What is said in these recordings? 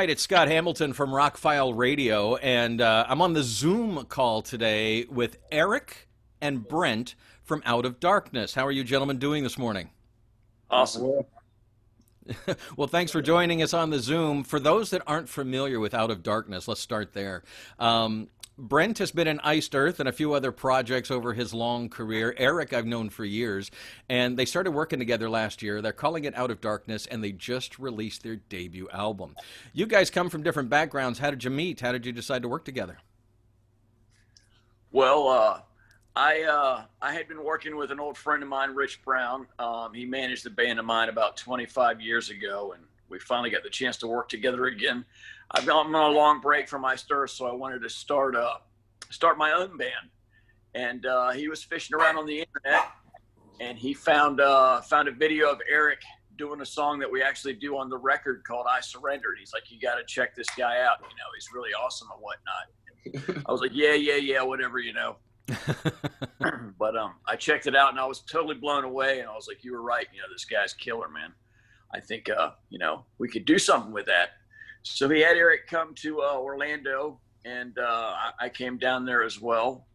right, it's Scott Hamilton from Rockfile Radio, and I'm on the Zoom call today with Eric and Brent from Out of Darkness. How are you gentlemen doing this morning? Awesome. Well, thanks for joining us on the Zoom. For those that aren't familiar with Out of Darkness, let's start there. Brent has been in Iced Earth and a few other projects over his long career. Eric, I've known for years, and they started working together last year. They're calling it Out of Darkness, and they just released their debut album. You guys come from different backgrounds. How did you meet? How did you decide to work together? Well, I had been working with an old friend of mine, Rich Brown. He managed a band of mine about 25 years ago, and we finally got the chance to work together again. I'm on a long break from Iced Earth, so I wanted to start my own band. And he was fishing around on the internet, and he found a video of Eric doing a song that we actually do on the record called "I Surrendered." He's like, "You got to check this guy out. You know, he's really awesome and whatnot." And I was like, "Yeah, whatever, you know." But I checked it out, and I was totally blown away. And I was like, "You were right. You know, this guy's killer, man. I think you know, we could do something with that." So he had Eric come to Orlando, and I came down there as well.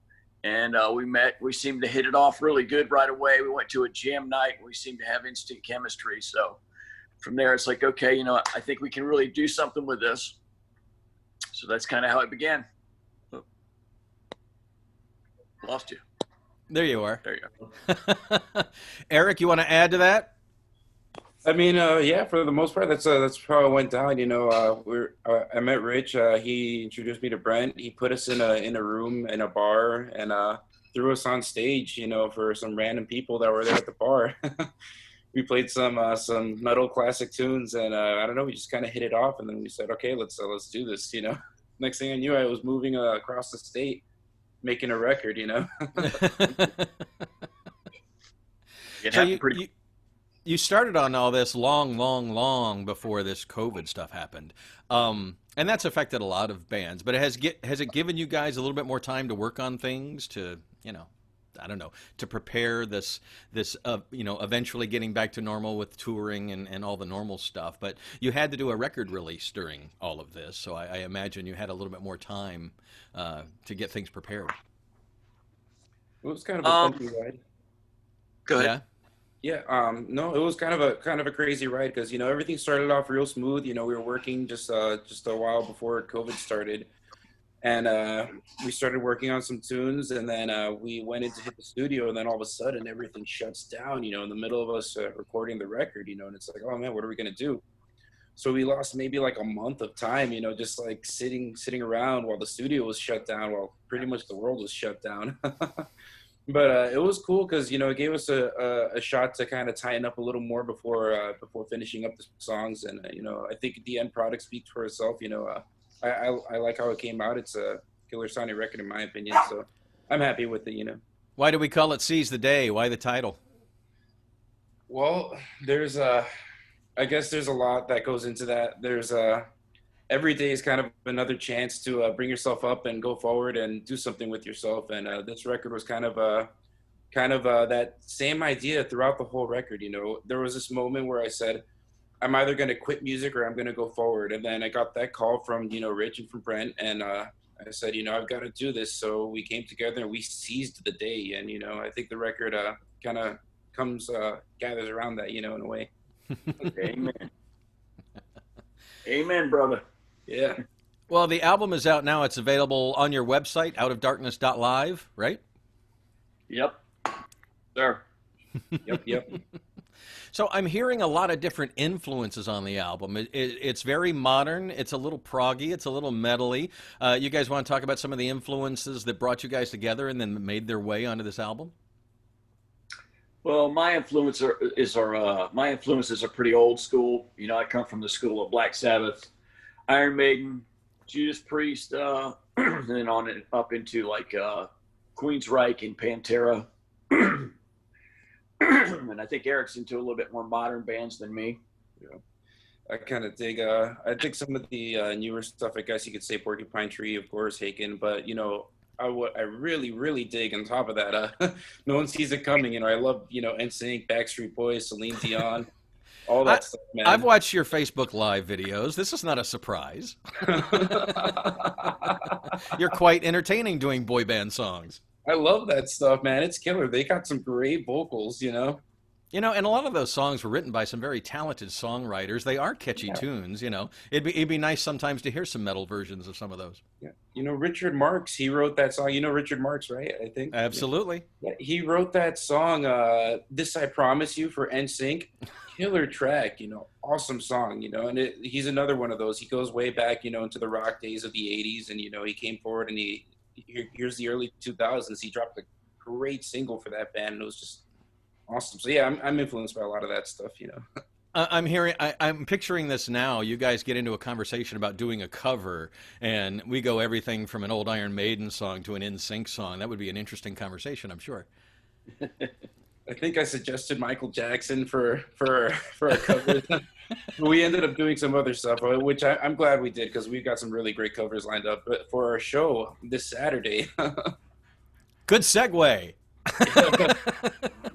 And we met. We seemed to hit it off really good right away. We went to a jam night. And we seemed to have instant chemistry. So from there, it's like, okay, you know, I think we can really do something with this. So that's kind of how it began. Oh. Lost you. There you are. There you go. Eric, you want to add to that? I mean, yeah, for the most part, that's how it went down. You know, I met Rich. He introduced me to Brent. He put us in a room in a bar and threw us on stage. You know, for some random people that were there at the bar. We played some metal classic tunes, and I don't know, we just kind of hit it off. And then we said, okay, let's do this. You know, next thing I knew, I was moving across the state, making a record. You know. You started on all this long before this COVID stuff happened, and that's affected a lot of bands. But has it given you guys a little bit more time to work on things, to, you know, I don't know, to prepare this you know, eventually getting back to normal with touring and all the normal stuff? But you had to do a record release during all of this, so I imagine you had a little bit more time to get things prepared. It was kind of a bumpy ride. Go ahead. Yeah. Yeah, no, it was kind of a crazy ride because, you know, everything started off real smooth. You know, we were working just a while before COVID started, and we started working on some tunes, and then we went in to hit the studio, and then all of a sudden everything shuts down, you know, in the middle of us recording the record, you know, and it's like, oh man, what are we gonna do? So we lost maybe like a month of time, you know, just like sitting around while the studio was shut down, while pretty much the world was shut down. But it was cool because, you know, it gave us a shot to kind of tighten up a little more before finishing up the songs. And, you know, I think the end product speaks for itself. You know, I like how it came out. It's a killer sounding record, in my opinion. So I'm happy with it, you know. Why do we call it Seize the Day? Why the title? Well, I guess there's a lot that goes into that. There's every day is kind of another chance to bring yourself up and go forward and do something with yourself. And this record was kind of that same idea throughout the whole record. You know, there was this moment where I said, I'm either going to quit music or I'm going to go forward. And then I got that call from, you know, Rich and from Brent. And I said, you know, I've got to do this. So we came together and we seized the day. And, you know, I think the record kind of gathers around that, you know, in a way. Amen. Amen, brother. Yeah. Well, the album is out now. It's available on your website, outofdarkness.live, right? Yep. Sir. Yep. So I'm hearing a lot of different influences on the album. It's very modern. It's a little proggy. It's a little metally. You guys want to talk about some of the influences that brought you guys together and then made their way onto this album? Well, my influences are pretty old school. You know, I come from the school of Black Sabbath, Iron Maiden, Judas Priest, and then on and up into like Queensryche and Pantera. And I think Eric's into a little bit more modern bands than me. Yeah. I kind of dig, I think some of the newer stuff, I guess you could say Porcupine Tree, of course, Haken, but, you know, I really dig on top of that. No One Sees It Coming. You know, I love, you know, NSYNC, Backstreet Boys, Celine Dion. all that stuff, I've man. watched your Facebook Live videos. This is not a surprise. You're quite entertaining doing boy band songs. I love that stuff, man. It's killer. They got some great vocals, you know. You know, and a lot of those songs were written by some very talented songwriters. They are catchy Yeah. tunes, you know. It'd be nice sometimes to hear some metal versions of some of those. Yeah. You know, Richard Marx, he wrote that song. You know Richard Marx, right? I think. Absolutely. Yeah, he wrote that song, This I Promise You for NSYNC. Killer track, you know, awesome song, you know, and he's another one of those. He goes way back, you know, into the rock days of the 80s, and, you know, he came forward and here's the early 2000s. He dropped a great single for that band, and it was just awesome. So, yeah, I'm influenced by a lot of that stuff, you know. I'm picturing this now. You guys get into a conversation about doing a cover, and we go everything from an old Iron Maiden song to an NSYNC song. That would be an interesting conversation, I'm sure. I think I suggested Michael Jackson for a cover. We ended up doing some other stuff, which I'm glad we did because we've got some really great covers lined up. But for our show this Saturday, Good segue.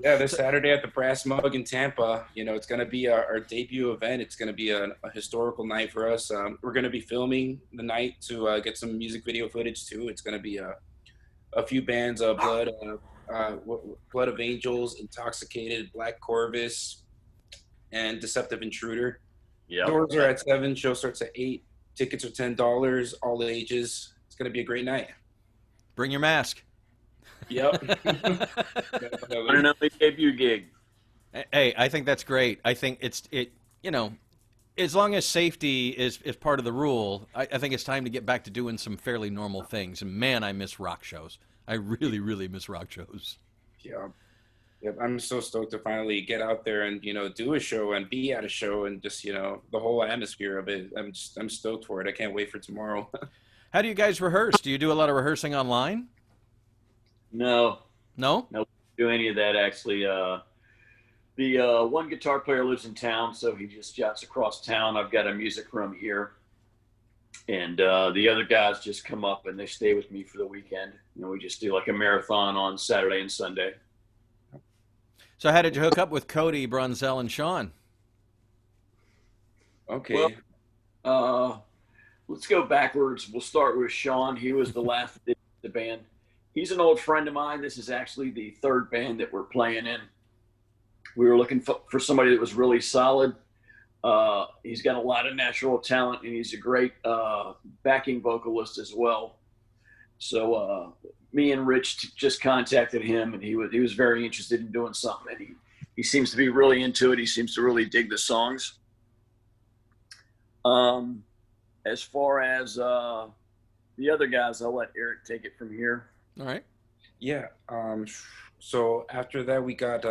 yeah, this Saturday at the Brass Mug in Tampa, you know, it's going to be our debut event. It's going to be a historical night for us. We're going to be filming the night to get some music video footage too. It's going to be a few bands, Blood of Angels, Intoxicated, Black Corvus, and Deceptive Intruder. Yeah. Doors are at 7. Show starts at 8. Tickets are $10. All ages. It's going to be a great night. Bring your mask. Yep. One and only debut gig. Hey, I think that's great. I think you know, as long as safety is part of the rule, I think it's time to get back to doing some fairly normal things. And man, I miss rock shows. I really, really miss rock shows. Yeah. Yep. I'm so stoked to finally get out there and, you know, do a show and be at a show and just, you know, the whole atmosphere of it. I'm stoked for it. I can't wait for tomorrow. How do you guys rehearse? Do you do a lot of rehearsing online? No, No? no, do any of that actually. The one guitar player lives in town, so he just jots across town. I've got a music room here, and the other guys just come up and they stay with me for the weekend. You know, we just do like a marathon on Saturday and Sunday. So how did you hook up with Cody, Bronzell, and Sean? Okay. Well, let's go backwards. We'll start with Sean. He was the last of the band. He's an old friend of mine. This is actually the third band that we're playing in. We were looking for somebody that was really solid. He's got a lot of natural talent, and he's a great backing vocalist as well. So me and Rich just contacted him, and he was very interested in doing something. And he seems to be really into it. He seems to really dig the songs. As far as the other guys, I'll let Eric take it from here. All right. Yeah. So after that, we got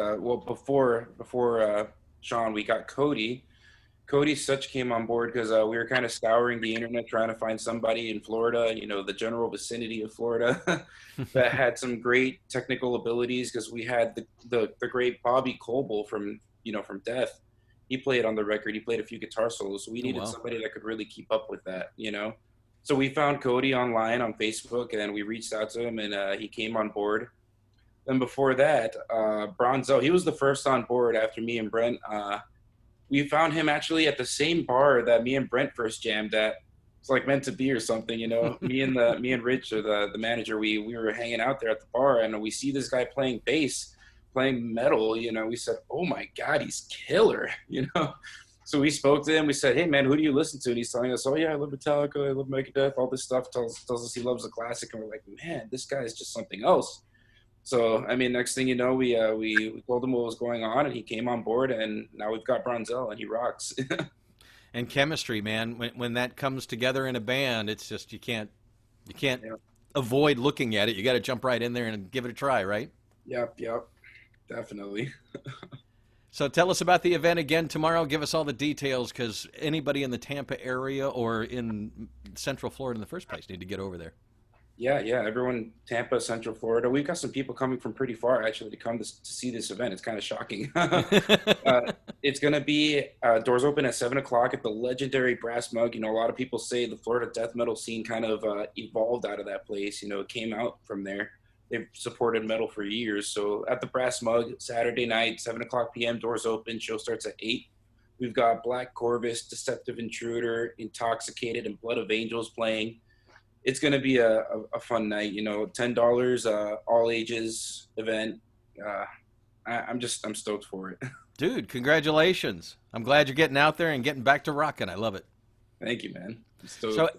before Sean, we got Cody. Cody Such came on board because we were kind of scouring the internet trying to find somebody in Florida, you know, the general vicinity of Florida, that had some great technical abilities. Because we had the great Bobby Coble from Death. He played on the record. He played a few guitar solos. So we needed somebody that could really keep up with that, you know. So we found Cody online on Facebook, and we reached out to him, and he came on board. Then before that, Bronzo, he was the first on board after me and Brent. We found him actually at the same bar that me and Brent first jammed at. It's like meant to be or something, you know. me and Rich, or the manager, we were hanging out there at the bar, and we see this guy playing bass, playing metal. You know, we said, "Oh my God, he's killer!" You know. So we spoke to him. We said, "Hey man, who do you listen to?" And he's telling us, "Oh yeah, I love Metallica, I love Megadeth, all this stuff." Tells us he loves the classic, and we're like, "Man, this guy is just something else." So I mean, next thing you know, we told him what was going on, and he came on board, and now we've got Bronzell, and he rocks. And chemistry, man. When that comes together in a band, it's just you can't avoid looking at it. You got to jump right in there and give it a try, right? Yep, definitely. So tell us about the event again tomorrow. Give us all the details, because anybody in the Tampa area or in Central Florida in the first place need to get over there. Yeah, everyone, Tampa, Central Florida. We've got some people coming from pretty far, actually, to come to see this event. It's kind of shocking. It's going to be doors open at 7 o'clock at the legendary Brass Mug. You know, a lot of people say the Florida death metal scene kind of evolved out of that place. You know, it came out from there. They've supported metal for years. So at the Brass Mug, Saturday night, 7 o'clock p.m., doors open. Show starts at 8. We've got Black Corvus, Deceptive Intruder, Intoxicated, and Blood of Angels playing. It's going to be a fun night, you know, $10, all ages event. I'm stoked for it. Dude, congratulations. I'm glad you're getting out there and getting back to rocking. I love it. Thank you, man. I'm stoked. So,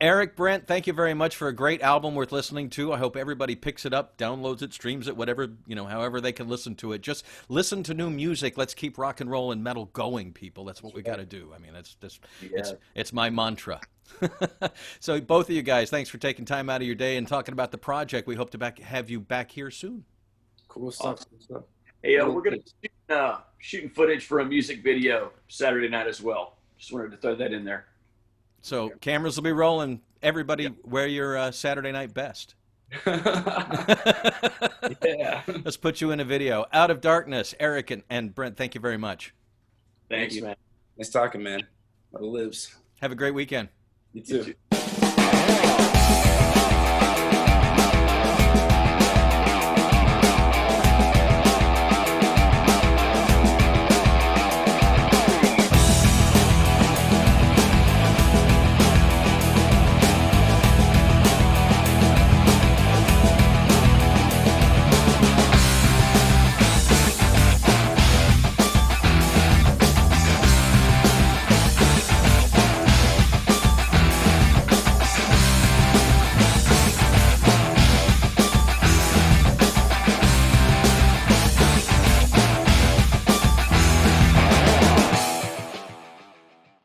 Eric, Brent, thank you very much for a great album worth listening to. I hope everybody picks it up, downloads it, streams it, whatever, you know, however they can listen to it. Just listen to new music. Let's keep rock and roll and metal going, people. That's what we got to do. I mean, it's my mantra. So both of you guys, thanks for taking time out of your day and talking about the project. We hope to have you back here soon. Cool stuff. Hey, we're going to shooting footage for a music video Saturday night as well. Just wanted to throw that in there. So cameras will be rolling. Everybody wear your Saturday night best. Yeah. Let's put you in a video. Out of Darkness, Eric and Brent, thank you very much. Thanks, man. Nice talking, man. Love lives. Have a great weekend. You too.